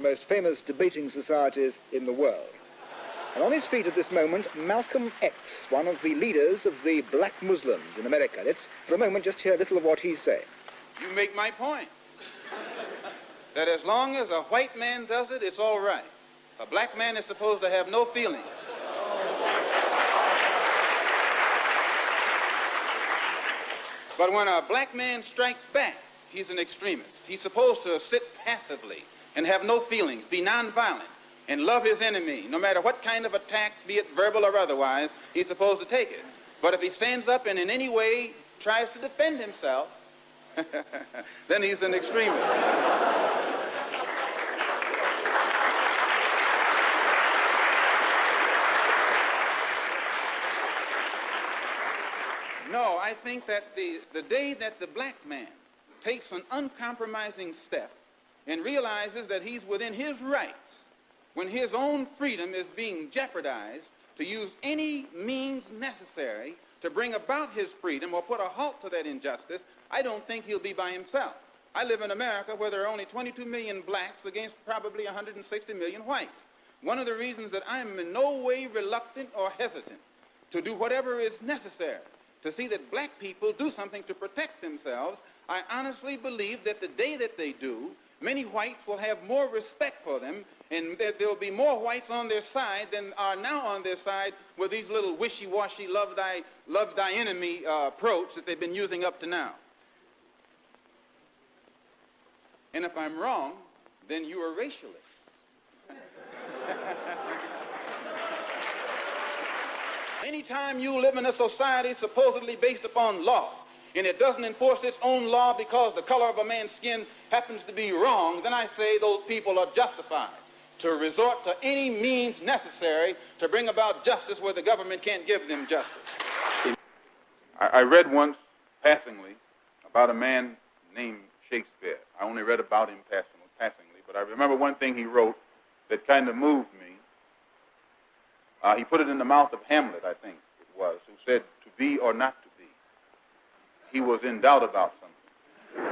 the most famous debating societies in the world. And on his feet at this moment, Malcolm X, one of the leaders of the black Muslims in America. Let's, for a moment, just hear a little of what he's saying. You make my point. That as long as a white man does it, it's all right. A black man is supposed to have no feelings. But when a black man strikes back, he's an extremist. He's supposed to sit passively and have no feelings, be nonviolent, and love his enemy. No matter what kind of attack, be it verbal or otherwise, he's supposed to take it. But if he stands up and in any way tries to defend himself, then he's an extremist. No, I think that the day that the black man takes an uncompromising step and realizes that he's within his rights, when his own freedom is being jeopardized, to use any means necessary to bring about his freedom or put a halt to that injustice, I don't think he'll be by himself. I live in America where there are only 22 million blacks against probably 160 million whites. One of the reasons that I'm in no way reluctant or hesitant to do whatever is necessary to see that black people do something to protect themselves, I honestly believe that the day that they do, many whites will have more respect for them, and that there will be more whites on their side than are now on their side with these little wishy-washy love thy enemy approach that they've been using up to now. And if I'm wrong, then you are racialist. Anytime you live in a society supposedly based upon law, and it doesn't enforce its own law because the color of a man's skin happens to be wrong, then I say those people are justified to resort to any means necessary to bring about justice where the government can't give them justice. I read once, passingly, about a man named Shakespeare. I only read about him passingly, but I remember one thing he wrote that kind of moved me. He put it in the mouth of Hamlet, I think it was, who said, "To be or not to be." He was in doubt about something.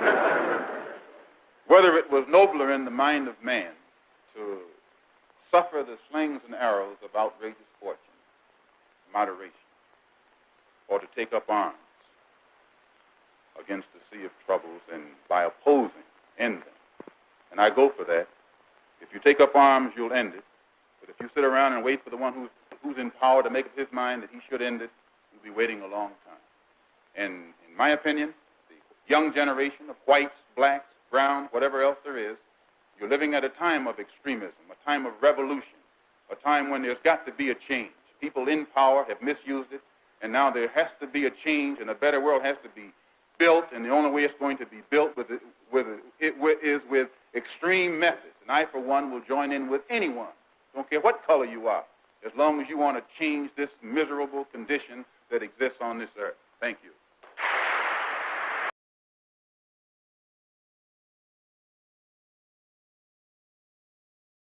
Whether it was nobler in the mind of man to suffer the slings and arrows of outrageous fortune, moderation, or to take up arms against the sea of troubles and by opposing, end them. And I go for that. If you take up arms, you'll end it. But if you sit around and wait for the one who's in power to make up his mind that he should end it, you'll be waiting a long time. And in my opinion, the young generation of whites, blacks, browns, whatever else there is, you're living at a time of extremism, a time of revolution, a time when there's got to be a change. People in power have misused it, and now there has to be a change, and a better world has to be built, and the only way it's going to be built is with extreme methods. And I, for one, will join in with anyone, don't care what color you are, as long as you want to change this miserable condition that exists on this earth. Thank you.